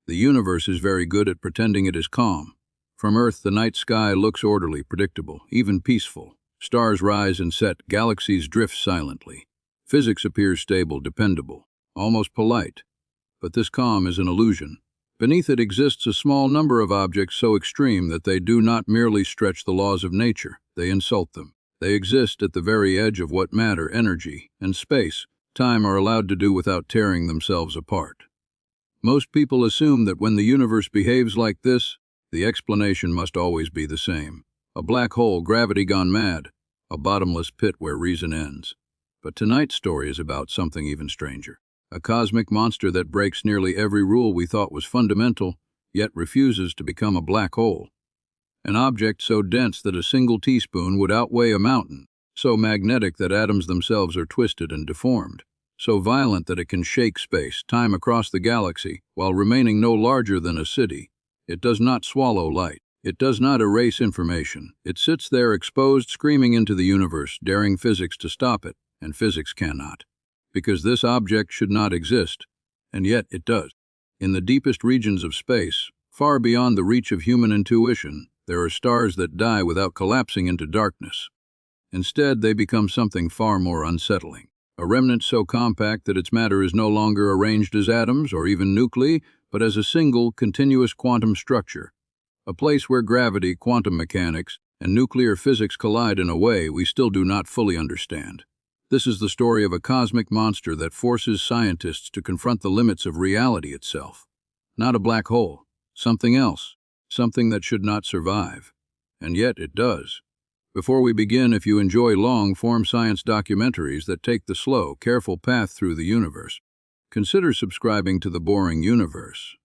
The universe is very good at pretending it is calm. From Earth, the night sky looks orderly, predictable, even peaceful. Stars rise and set, galaxies drift silently. Physics appears stable, dependable, almost polite. But this calm is an illusion. Beneath it exists a small number of objects so extreme that they do not merely stretch the laws of nature, they insult them. They exist at the very edge of what matter, energy, and space, time are allowed to do without tearing themselves apart. Most people assume that when the universe behaves like this, the explanation must always be the same. A black hole, gravity gone mad, a bottomless pit where reason ends. But tonight's story is about something even stranger. A cosmic monster that breaks nearly every rule we thought was fundamental, yet refuses to become a black hole. An object so dense that a single teaspoon would outweigh a mountain, so magnetic that atoms themselves are twisted and deformed, so violent that it can shake space, time across the galaxy, while remaining no larger than a city. It does not swallow light. It does not erase information. It sits there exposed, screaming into the universe, daring physics to stop it, and physics cannot. Because this object should not exist, and yet it does. In the deepest regions of space, far beyond the reach of human intuition, there are stars that die without collapsing into darkness. Instead, they become something far more unsettling. A remnant so compact that its matter is no longer arranged as atoms or even nuclei, but as a single, continuous quantum structure. A place where gravity, quantum mechanics, and nuclear physics collide in a way we still do not fully understand. This is the story of a cosmic monster that forces scientists to confront the limits of reality itself. Not a black hole, something else, something that should not survive. And yet it does. Before we begin, if you enjoy long-form science documentaries that take the slow, careful path through the universe, consider subscribing to The Boring Universe.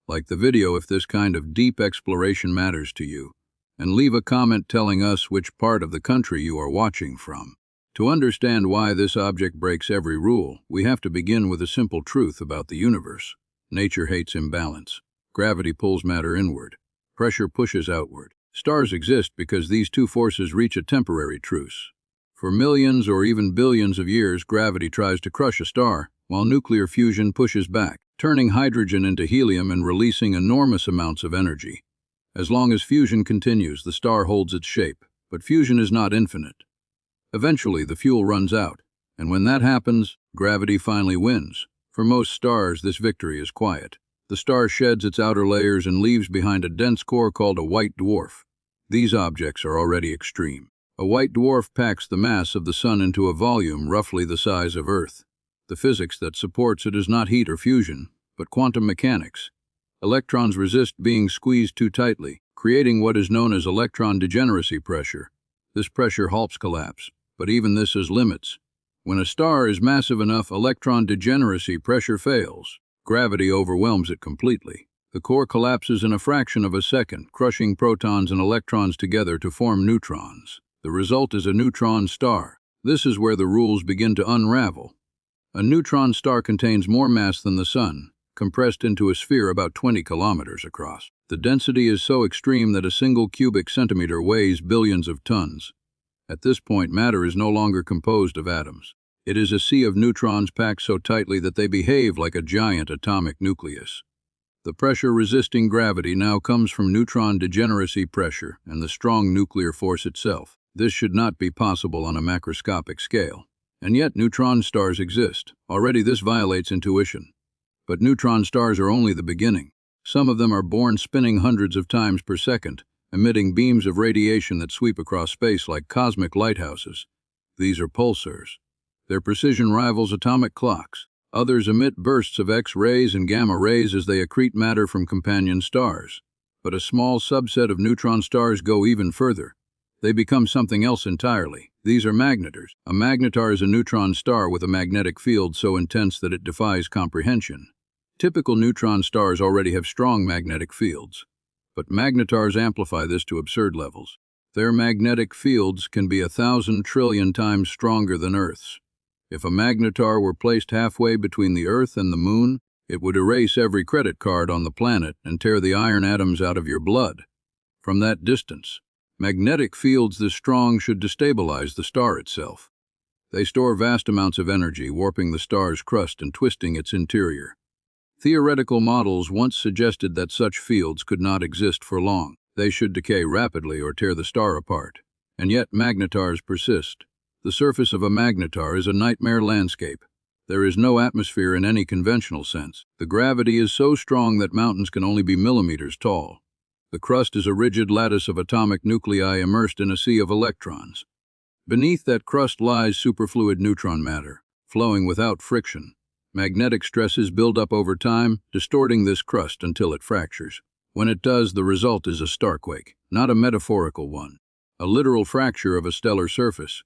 Like the video if this kind of deep exploration matters to you, and leave a comment telling us which part of the country you are watching from. To understand why this object breaks every rule, we have to begin with a simple truth about the universe. Nature hates imbalance. Gravity pulls matter inward. Pressure pushes outward. Stars exist because these two forces reach a temporary truce. For millions or even billions of years, gravity tries to crush a star, while nuclear fusion pushes back, turning hydrogen into helium and releasing enormous amounts of energy. As long as fusion continues, the star holds its shape, but fusion is not infinite. Eventually, the fuel runs out, and when that happens, gravity finally wins. For most stars, this victory is quiet. The star sheds its outer layers and leaves behind a dense core called a white dwarf. These objects are already extreme. A white dwarf packs the mass of the Sun into a volume roughly the size of Earth. The physics that supports it is not heat or fusion, but quantum mechanics. Electrons resist being squeezed too tightly, creating what is known as electron degeneracy pressure. This pressure halts collapse, but even this has limits. When a star is massive enough, electron degeneracy pressure fails. Gravity overwhelms it completely. The core collapses in a fraction of a second, crushing protons and electrons together to form neutrons. The result is a neutron star. This is where the rules begin to unravel. A neutron star contains more mass than the Sun, compressed into a sphere about 20 kilometers across. The density is so extreme that a single cubic centimeter weighs billions of tons. At this point, matter is no longer composed of atoms. It is a sea of neutrons packed so tightly that they behave like a giant atomic nucleus. The pressure resisting gravity now comes from neutron degeneracy pressure and the strong nuclear force itself. This should not be possible on a macroscopic scale. And yet neutron stars exist. Already this violates intuition. But neutron stars are only the beginning. Some of them are born spinning hundreds of times per second, emitting beams of radiation that sweep across space like cosmic lighthouses. These are pulsars. Their precision rivals atomic clocks. Others emit bursts of X-rays and gamma rays as they accrete matter from companion stars. But a small subset of neutron stars go even further. They become something else entirely. These are magnetars. A magnetar is a neutron star with a magnetic field so intense that it defies comprehension. Typical neutron stars already have strong magnetic fields. But magnetars amplify this to absurd levels. Their magnetic fields can be 1,000 trillion times stronger than Earth's. If a magnetar were placed halfway between the Earth and the Moon, it would erase every credit card on the planet and tear the iron atoms out of your blood. From that distance, magnetic fields this strong should destabilize the star itself. They store vast amounts of energy, warping the star's crust and twisting its interior. Theoretical models once suggested that such fields could not exist for long. They should decay rapidly or tear the star apart. And yet magnetars persist. The surface of a magnetar is a nightmare landscape. There is no atmosphere in any conventional sense. The gravity is so strong that mountains can only be millimeters tall. The crust is a rigid lattice of atomic nuclei immersed in a sea of electrons. Beneath that crust lies superfluid neutron matter, flowing without friction. Magnetic stresses build up over time, distorting this crust until it fractures. When it does, the result is a starquake, not a metaphorical one, a literal fracture of a stellar surface.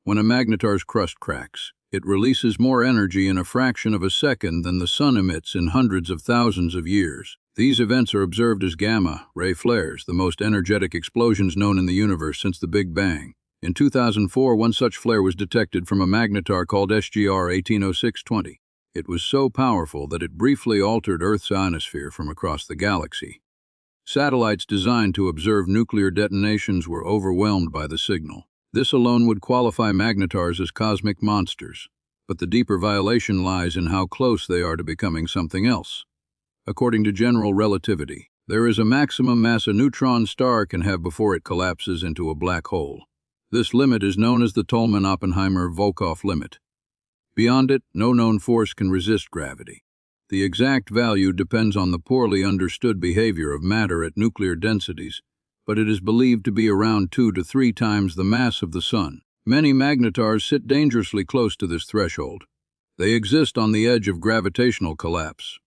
When a magnetar's crust cracks, it releases more energy in a fraction of a second than the sun emits in hundreds of thousands of years. These events are observed as gamma-ray flares, the most energetic explosions known in the universe since the Big Bang. In 2004, one such flare was detected from a magnetar called SGR 180620. It was so powerful that it briefly altered Earth's ionosphere from across the galaxy. Satellites designed to observe nuclear detonations were overwhelmed by the signal. This alone would qualify magnetars as cosmic monsters, but the deeper violation lies in how close they are to becoming something else. According to general relativity, there is a maximum mass a neutron star can have before it collapses into a black hole. This limit is known as the Tolman-Oppenheimer-Volkoff limit. Beyond it, no known force can resist gravity. The exact value depends on the poorly understood behavior of matter at nuclear densities, but it is believed to be around 2 to 3 times the mass of the Sun. Many magnetars sit dangerously close to this threshold. They exist on the edge of gravitational collapse.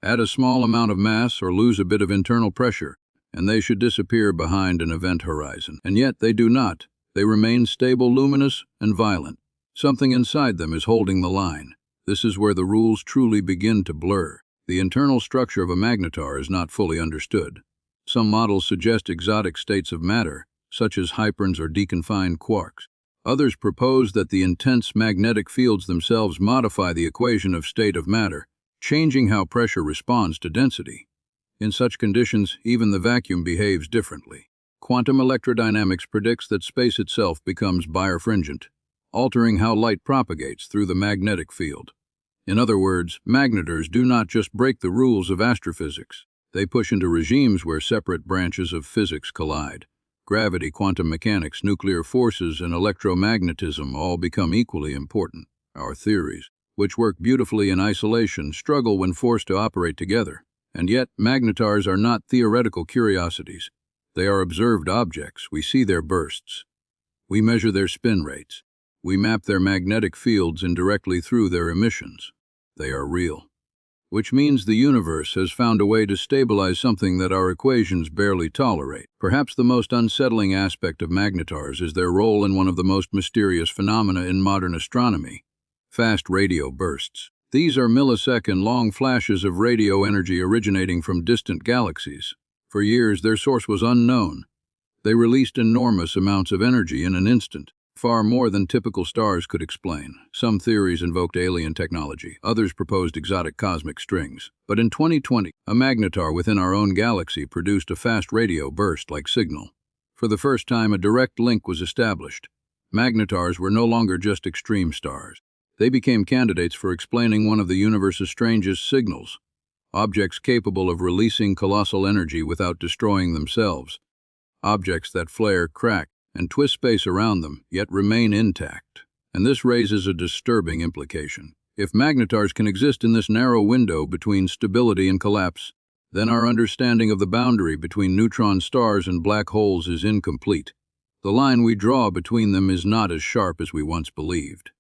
Add a small amount of mass or lose a bit of internal pressure, and they should disappear behind an event horizon. And yet they do not. They remain stable, luminous, and violent. Something inside them is holding the line. This is where the rules truly begin to blur. The internal structure of a magnetar is not fully understood. Some models suggest exotic states of matter, such as hyperons or deconfined quarks. Others propose that the intense magnetic fields themselves modify the equation of state of matter, changing how pressure responds to density. In such conditions, even the vacuum behaves differently. Quantum electrodynamics predicts that space itself becomes birefringent, altering how light propagates through the magnetic field. In other words, magnetars do not just break the rules of astrophysics. They push into regimes where separate branches of physics collide. Gravity, quantum mechanics, nuclear forces, and electromagnetism all become equally important. Our theories, which work beautifully in isolation, struggle when forced to operate together. And yet, magnetars are not theoretical curiosities. They are observed objects. We see their bursts. We measure their spin rates. We map their magnetic fields indirectly through their emissions. They are real. Which means the universe has found a way to stabilize something that our equations barely tolerate. Perhaps the most unsettling aspect of magnetars is their role in one of the most mysterious phenomena in modern astronomy: fast radio bursts. These are millisecond-long flashes of radio energy originating from distant galaxies. For years, their source was unknown. They released enormous amounts of energy in an instant, far more than typical stars could explain. Some theories invoked alien technology, others proposed exotic cosmic strings. But in 2020, a magnetar within our own galaxy produced a fast radio burst-like signal. For the first time, a direct link was established. Magnetars were no longer just extreme stars. They became candidates for explaining one of the universe's strangest signals: objects capable of releasing colossal energy without destroying themselves. Objects that flare, crack, and twist space around them, yet remain intact. And this raises a disturbing implication. If magnetars can exist in this narrow window between stability and collapse, then our understanding of the boundary between neutron stars and black holes is incomplete. The line we draw between them is not as sharp as we once believed.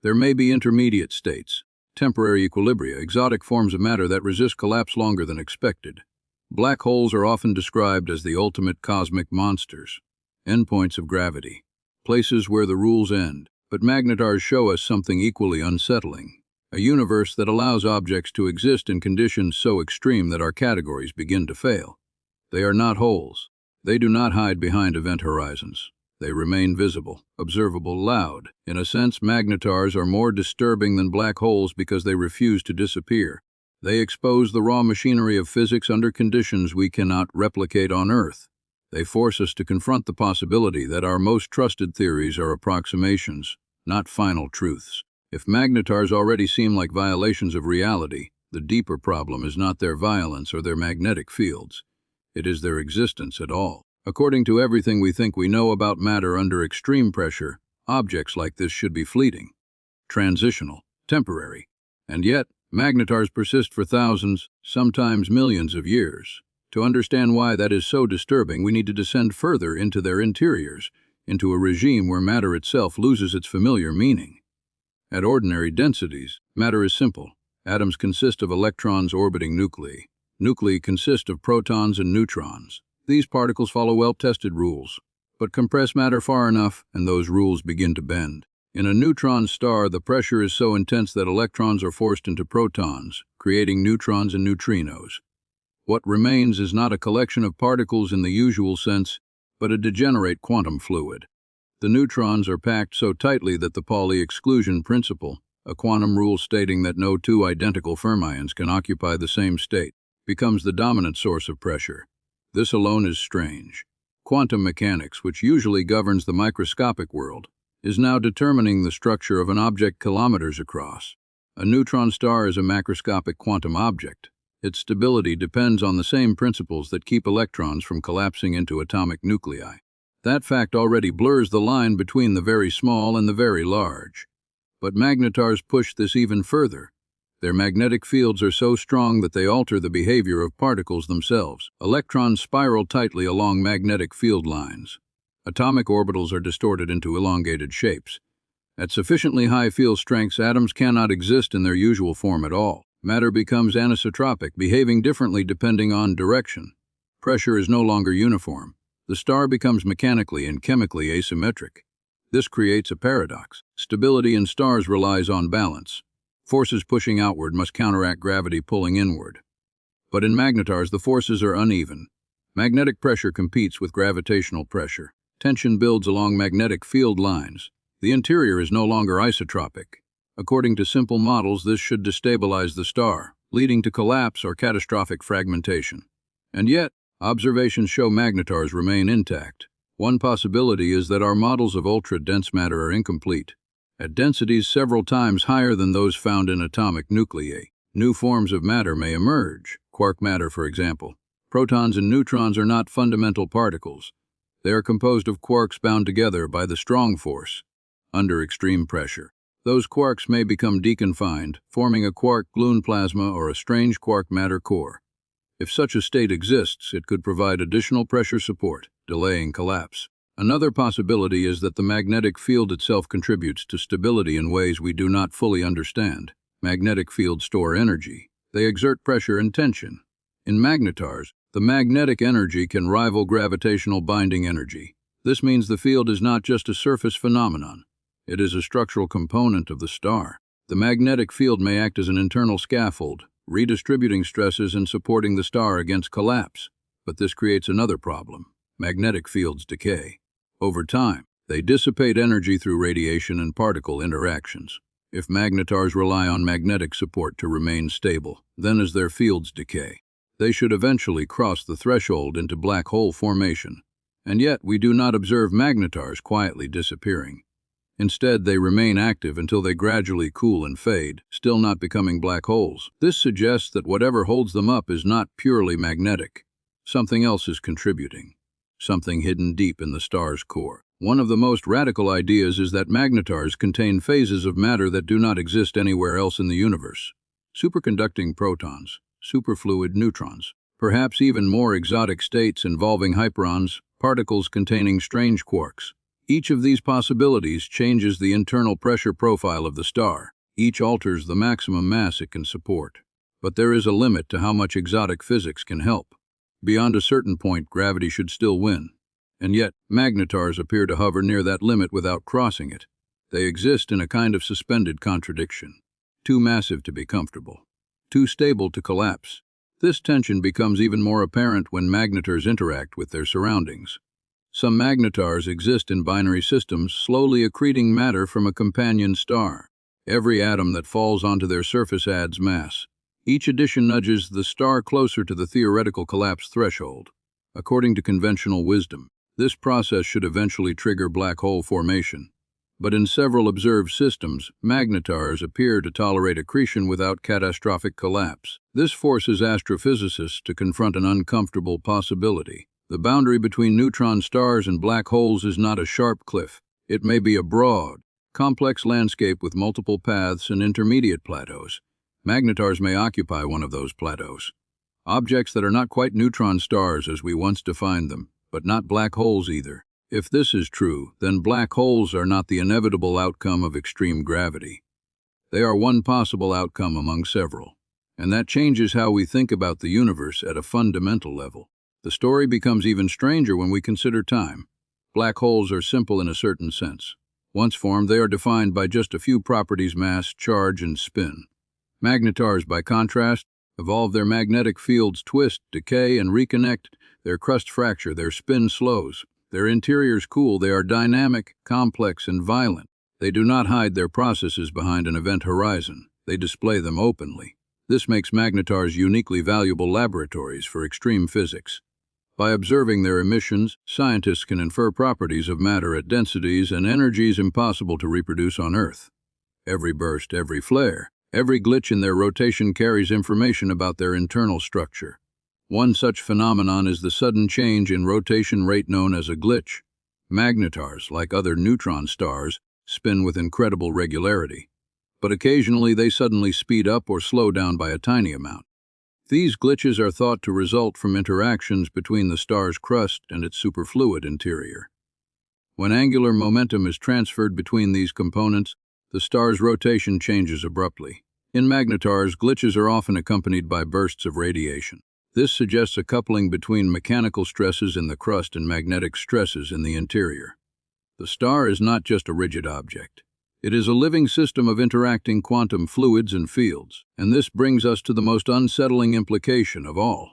There may be intermediate states, temporary equilibria, exotic forms of matter that resist collapse longer than expected. Black holes are often described as the ultimate cosmic monsters, endpoints of gravity, places where the rules end. But magnetars show us something equally unsettling: a universe that allows objects to exist in conditions so extreme that our categories begin to fail. They are not holes. They do not hide behind event horizons. They remain visible, observable, loud. In a sense, magnetars are more disturbing than black holes because they refuse to disappear. They expose the raw machinery of physics under conditions we cannot replicate on Earth. They force us to confront the possibility that our most trusted theories are approximations, not final truths. If magnetars already seem like violations of reality, The deeper problem is not their violence or their magnetic fields. It is their existence at all. According to everything we think we know about matter under extreme pressure, objects like this should be fleeting, transitional, temporary. And yet, magnetars persist for thousands, sometimes millions of years. To understand why that is so disturbing, we need to descend further into their interiors, into a regime where matter itself loses its familiar meaning. At ordinary densities, matter is simple. Atoms consist of electrons orbiting nuclei. Nuclei consist of protons and neutrons. These particles follow well-tested rules, but compress matter far enough, and those rules begin to bend. In a neutron star, the pressure is so intense that electrons are forced into protons, creating neutrons and neutrinos. What remains is not a collection of particles in the usual sense, but a degenerate quantum fluid. The neutrons are packed so tightly that the Pauli exclusion principle, a quantum rule stating that no two identical fermions can occupy the same state, becomes the dominant source of pressure. This alone is strange. Quantum mechanics, which usually governs the microscopic world, is now determining the structure of an object kilometers across. A neutron star is a macroscopic quantum object. Its stability depends on the same principles that keep electrons from collapsing into atomic nuclei. That fact already blurs the line between the very small and the very large. But magnetars push this even further. Their magnetic fields are so strong that they alter the behavior of particles themselves. Electrons spiral tightly along magnetic field lines. Atomic orbitals are distorted into elongated shapes. At sufficiently high field strengths, atoms cannot exist in their usual form at all. Matter becomes anisotropic, behaving differently depending on direction. Pressure is no longer uniform. The star becomes mechanically and chemically asymmetric. This creates a paradox. Stability in stars relies on balance. Forces pushing outward must counteract gravity pulling inward. But in magnetars, the forces are uneven. Magnetic pressure competes with gravitational pressure. Tension builds along magnetic field lines. The interior is no longer isotropic. According to simple models, this should destabilize the star, leading to collapse or catastrophic fragmentation. And yet, observations show magnetars remain intact. One possibility is that our models of ultra-dense matter are incomplete. At densities several times higher than those found in atomic nuclei, new forms of matter may emerge. Quark matter, for example. Protons and neutrons are not fundamental particles. They are composed of quarks bound together by the strong force. Under extreme pressure, those quarks may become deconfined, forming a quark-gluon plasma or a strange quark matter core. If such a state exists, it could provide additional pressure support, delaying collapse. Another possibility is that the magnetic field itself contributes to stability in ways we do not fully understand. Magnetic fields store energy. They exert pressure and tension. In magnetars, the magnetic energy can rival gravitational binding energy. This means the field is not just a surface phenomenon. It is a structural component of the star. The magnetic field may act as an internal scaffold, redistributing stresses and supporting the star against collapse. But this creates another problem. Magnetic fields decay. Over time, they dissipate energy through radiation and particle interactions. If magnetars rely on magnetic support to remain stable, then as their fields decay, they should eventually cross the threshold into black hole formation. And yet, we do not observe magnetars quietly disappearing. Instead, they remain active until they gradually cool and fade, still not becoming black holes. This suggests that whatever holds them up is not purely magnetic. Something else is contributing. Something hidden deep in the star's core. One of the most radical ideas is that magnetars contain phases of matter that do not exist anywhere else in the universe. Superconducting protons, superfluid neutrons, perhaps even more exotic states involving hyperons, particles containing strange quarks. Each of these possibilities changes the internal pressure profile of the star. Each alters the maximum mass it can support. But there is a limit to how much exotic physics can help. Beyond a certain point, gravity should still win. And yet, magnetars appear to hover near that limit without crossing it. They exist in a kind of suspended contradiction. Too massive to be comfortable. Too stable to collapse. This tension becomes even more apparent when magnetars interact with their surroundings. Some magnetars exist in binary systems, slowly accreting matter from a companion star. Every atom that falls onto their surface adds mass. Each addition nudges the star closer to the theoretical collapse threshold. According to conventional wisdom, this process should eventually trigger black hole formation. But in several observed systems, magnetars appear to tolerate accretion without catastrophic collapse. This forces astrophysicists to confront an uncomfortable possibility. The boundary between neutron stars and black holes is not a sharp cliff. It may be a broad, complex landscape with multiple paths and intermediate plateaus. Magnetars may occupy one of those plateaus. Objects that are not quite neutron stars as we once defined them, but not black holes either. If this is true, then black holes are not the inevitable outcome of extreme gravity. They are one possible outcome among several, and that changes how we think about the universe at a fundamental level. The story becomes even stranger when we consider time. Black holes are simple in a certain sense. Once formed, they are defined by just a few properties: mass, charge, and spin. Magnetars, by contrast, evolve. Their magnetic fields twist, decay, and reconnect. Their crust fracture, their spin slows. Their interiors cool. They are dynamic, complex, and violent. They do not hide their processes behind an event horizon. They display them openly. This makes magnetars uniquely valuable laboratories for extreme physics. By observing their emissions, scientists can infer properties of matter at densities and energies impossible to reproduce on Earth. Every burst, every flare, every glitch in their rotation carries information about their internal structure. One such phenomenon is the sudden change in rotation rate known as a glitch. Magnetars, like other neutron stars, spin with incredible regularity, but occasionally they suddenly speed up or slow down by a tiny amount. These glitches are thought to result from interactions between the star's crust and its superfluid interior. When angular momentum is transferred between these components, the star's rotation changes abruptly. In magnetars, glitches are often accompanied by bursts of radiation. This suggests a coupling between mechanical stresses in the crust and magnetic stresses in the interior. The star is not just a rigid object. It is a living system of interacting quantum fluids and fields, and this brings us to the most unsettling implication of all.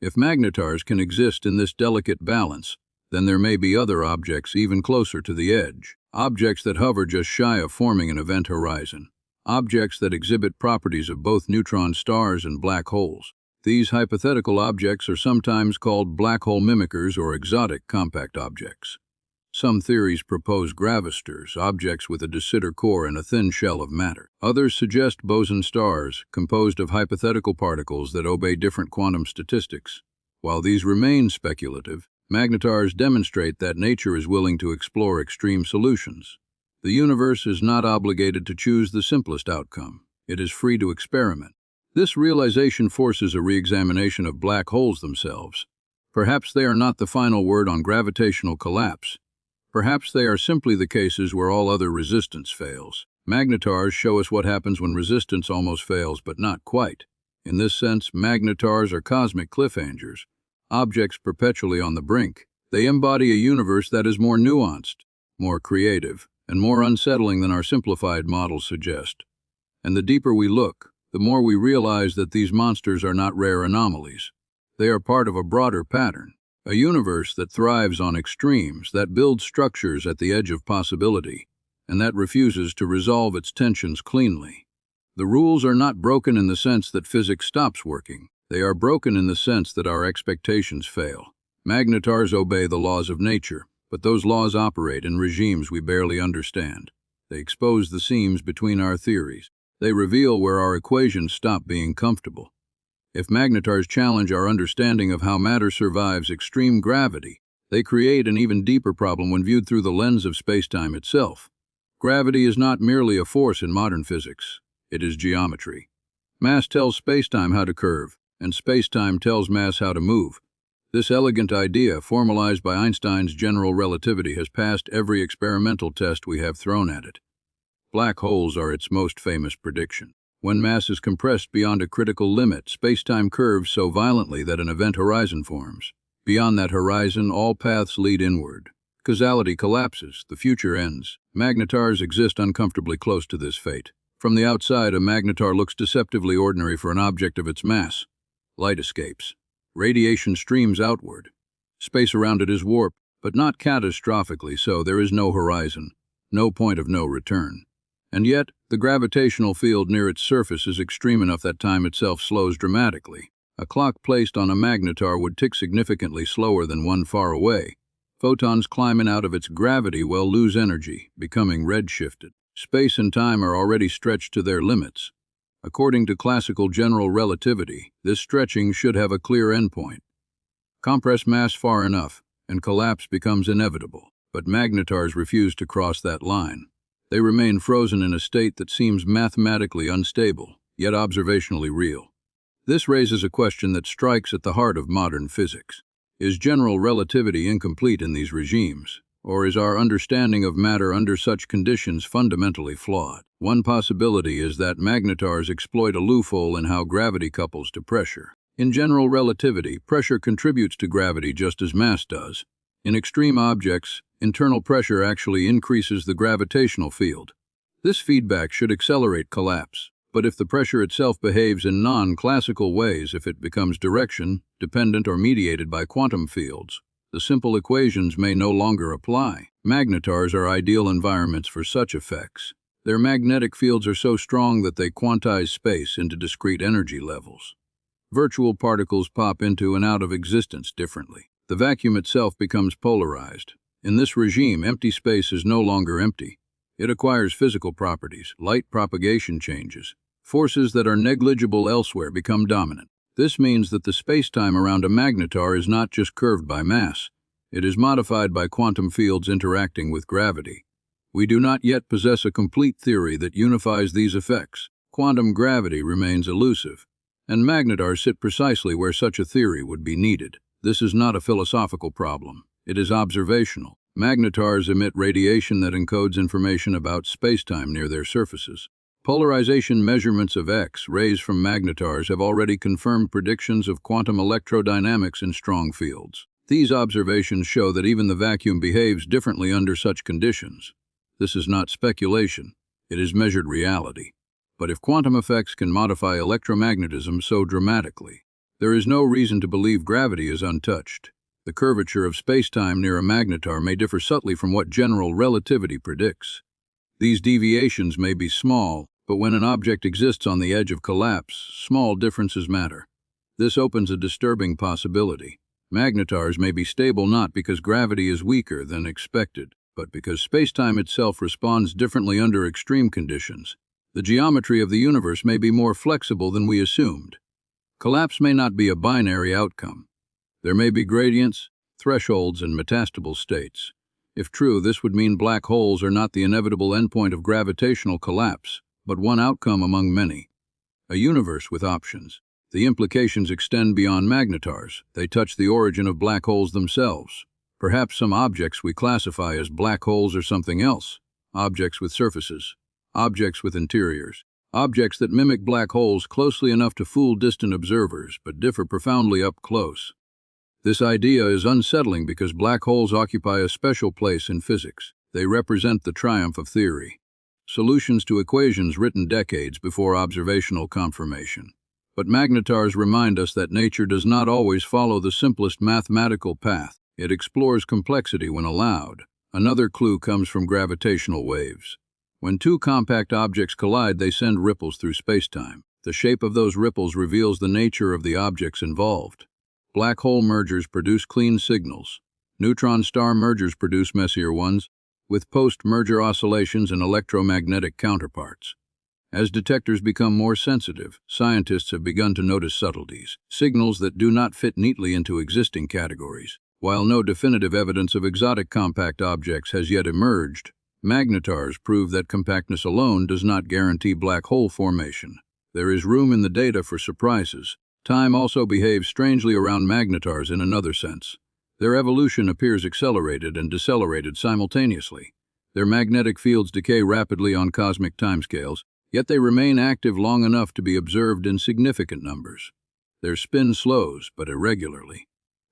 If magnetars can exist in this delicate balance, then there may be other objects even closer to the edge, objects that hover just shy of forming an event horizon, objects that exhibit properties of both neutron stars and black holes. These hypothetical objects are sometimes called black hole mimickers or exotic compact objects. Some theories propose gravastors, objects with a de Sitter core and a thin shell of matter. Others suggest boson stars, composed of hypothetical particles that obey different quantum statistics. While these remain speculative, magnetars demonstrate that nature is willing to explore extreme solutions. The universe is not obligated to choose the simplest outcome. It is free to experiment. This realization forces a re-examination of black holes themselves. Perhaps they are not the final word on gravitational collapse. Perhaps they are simply the cases where all other resistance fails. Magnetars show us what happens when resistance almost fails, but not quite. In this sense, magnetars are cosmic cliffhangers, objects perpetually on the brink. They embody a universe that is more nuanced, more creative, and more unsettling than our simplified models suggest. And the deeper we look, the more we realize that these monsters are not rare anomalies. They are part of a broader pattern, a universe that thrives on extremes, that builds structures at the edge of possibility, and that refuses to resolve its tensions cleanly. The rules are not broken in the sense that physics stops working. They are broken in the sense that our expectations fail. Magnetars obey the laws of nature, but those laws operate in regimes we barely understand. They expose the seams between our theories. They reveal where our equations stop being comfortable. If magnetars challenge our understanding of how matter survives extreme gravity, they create an even deeper problem when viewed through the lens of spacetime itself. Gravity is not merely a force in modern physics. It is geometry. Mass tells spacetime how to curve, and spacetime tells mass how to move. This elegant idea, formalized by Einstein's general relativity, has passed every experimental test we have thrown at it. Black holes are its most famous prediction. When mass is compressed beyond a critical limit, spacetime curves so violently that an event horizon forms. Beyond that horizon, all paths lead inward. Causality collapses, the future ends. Magnetars exist uncomfortably close to this fate. From the outside, a magnetar looks deceptively ordinary for an object of its mass. Light escapes. Radiation streams outward. Space around it is warped, but not catastrophically so. There is no horizon, no point of no return. And yet, the gravitational field near its surface is extreme enough that time itself slows dramatically. A clock placed on a magnetar would tick significantly slower than one far away. Photons climbing out of its gravity will lose energy, becoming redshifted. Space and time are already stretched to their limits. According to classical general relativity, this stretching should have a clear endpoint. Compress mass far enough, and collapse becomes inevitable. But magnetars refuse to cross that line. They remain frozen in a state that seems mathematically unstable, yet observationally real. This raises a question that strikes at the heart of modern physics. Is general relativity incomplete in these regimes, or is our understanding of matter under such conditions fundamentally flawed? One possibility is that magnetars exploit a loophole in how gravity couples to pressure. In general relativity, pressure contributes to gravity just as mass does. In extreme objects, internal pressure actually increases the gravitational field. This feedback should accelerate collapse. But if the pressure itself behaves in non-classical ways, if it becomes direction, dependent or mediated by quantum fields, the simple equations may no longer apply. Magnetars are ideal environments for such effects. Their magnetic fields are so strong that they quantize space into discrete energy levels. Virtual particles pop into and out of existence differently. The vacuum itself becomes polarized. In this regime, empty space is no longer empty. It acquires physical properties. Light propagation changes. Forces that are negligible elsewhere become dominant. This means that the spacetime around a magnetar is not just curved by mass. It is modified by quantum fields interacting with gravity. We do not yet possess a complete theory that unifies these effects. Quantum gravity remains elusive, and magnetars sit precisely where such a theory would be needed. This is not a philosophical problem. It is observational. Magnetars emit radiation that encodes information about spacetime near their surfaces. Polarization measurements of X-rays from magnetars have already confirmed predictions of quantum electrodynamics in strong fields. These observations show that even the vacuum behaves differently under such conditions. This is not speculation. It is measured reality. But if quantum effects can modify electromagnetism so dramatically, there is no reason to believe gravity is untouched. The curvature of spacetime near a magnetar may differ subtly from what general relativity predicts. These deviations may be small, but when an object exists on the edge of collapse, small differences matter. This opens a disturbing possibility. Magnetars may be stable not because gravity is weaker than expected, but because spacetime itself responds differently under extreme conditions. The geometry of the universe may be more flexible than we assumed. Collapse may not be a binary outcome. There may be gradients, thresholds, and metastable states. If true, this would mean black holes are not the inevitable endpoint of gravitational collapse, but one outcome among many. A universe with options. The implications extend beyond magnetars. They touch the origin of black holes themselves. Perhaps some objects we classify as black holes are something else. Objects with surfaces. Objects with interiors. Objects that mimic black holes closely enough to fool distant observers, but differ profoundly up close. This idea is unsettling because black holes occupy a special place in physics. They represent the triumph of theory. Solutions to equations written decades before observational confirmation. But magnetars remind us that nature does not always follow the simplest mathematical path. It explores complexity when allowed. Another clue comes from gravitational waves. When two compact objects collide, they send ripples through spacetime. The shape of those ripples reveals the nature of the objects involved. Black hole mergers produce clean signals. Neutron-star mergers produce messier ones, with post-merger oscillations and electromagnetic counterparts. As detectors become more sensitive, scientists have begun to notice subtleties, signals that do not fit neatly into existing categories. While no definitive evidence of exotic compact objects has yet emerged, magnetars prove that compactness alone does not guarantee black hole formation. There is room in the data for surprises. Time also behaves strangely around magnetars in another sense. Their evolution appears accelerated and decelerated simultaneously. Their magnetic fields decay rapidly on cosmic timescales, yet they remain active long enough to be observed in significant numbers. Their spin slows, but irregularly.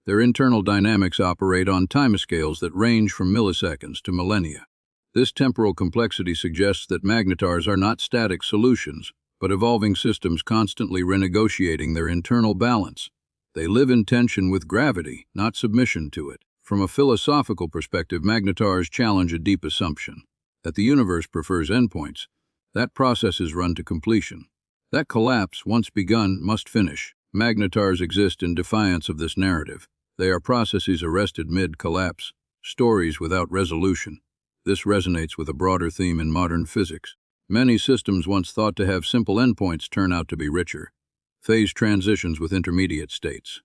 Their internal dynamics operate on timescales that range from milliseconds to millennia. This temporal complexity suggests that magnetars are not static solutions, but evolving systems constantly renegotiating their internal balance. They live in tension with gravity, not submission to it. From a philosophical perspective, magnetars challenge a deep assumption, that the universe prefers endpoints. That process is run to completion. That collapse, once begun, must finish. Magnetars exist in defiance of this narrative. They are processes arrested mid-collapse. stories without resolution. This resonates with a broader theme in modern physics. Many systems once thought to have simple endpoints turn out to be richer. Phase transitions with intermediate states.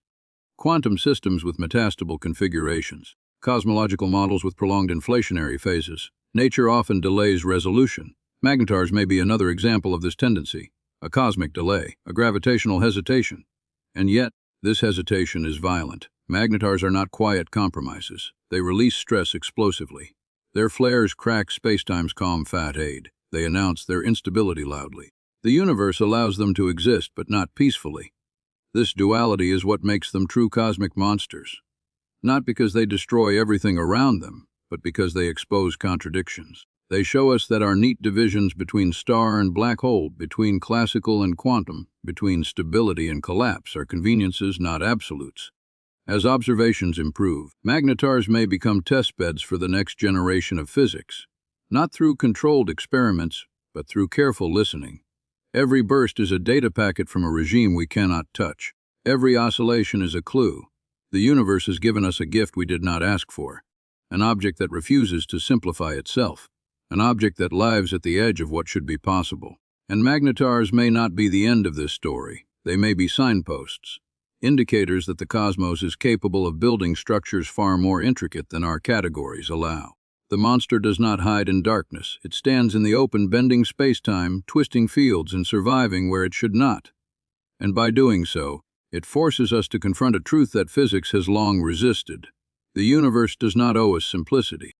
Quantum systems with metastable configurations. Cosmological models with prolonged inflationary phases. Nature often delays resolution. Magnetars may be another example of this tendency. A cosmic delay, a gravitational hesitation. And yet, this hesitation is violent. Magnetars are not quiet compromises. They release stress explosively. Their flares crack spacetime's calm fat aid. They announce their instability loudly. The universe allows them to exist, but not peacefully. This duality is what makes them true cosmic monsters. Not because they destroy everything around them, but because they expose contradictions. They show us that our neat divisions between star and black hole, between classical and quantum, between stability and collapse are conveniences, not absolutes. As observations improve, magnetars may become testbeds for the next generation of physics, not through controlled experiments, but through careful listening. Every burst is a data packet from a regime we cannot touch. Every oscillation is a clue. The universe has given us a gift we did not ask for, an object that refuses to simplify itself, an object that lives at the edge of what should be possible. And magnetars may not be the end of this story. They may be signposts, indicators that the cosmos is capable of building structures far more intricate than our categories allow. The monster does not hide in darkness. It stands in the open, bending space-time, twisting fields, and surviving where it should not. And by doing so, it forces us to confront a truth that physics has long resisted. The universe does not owe us simplicity.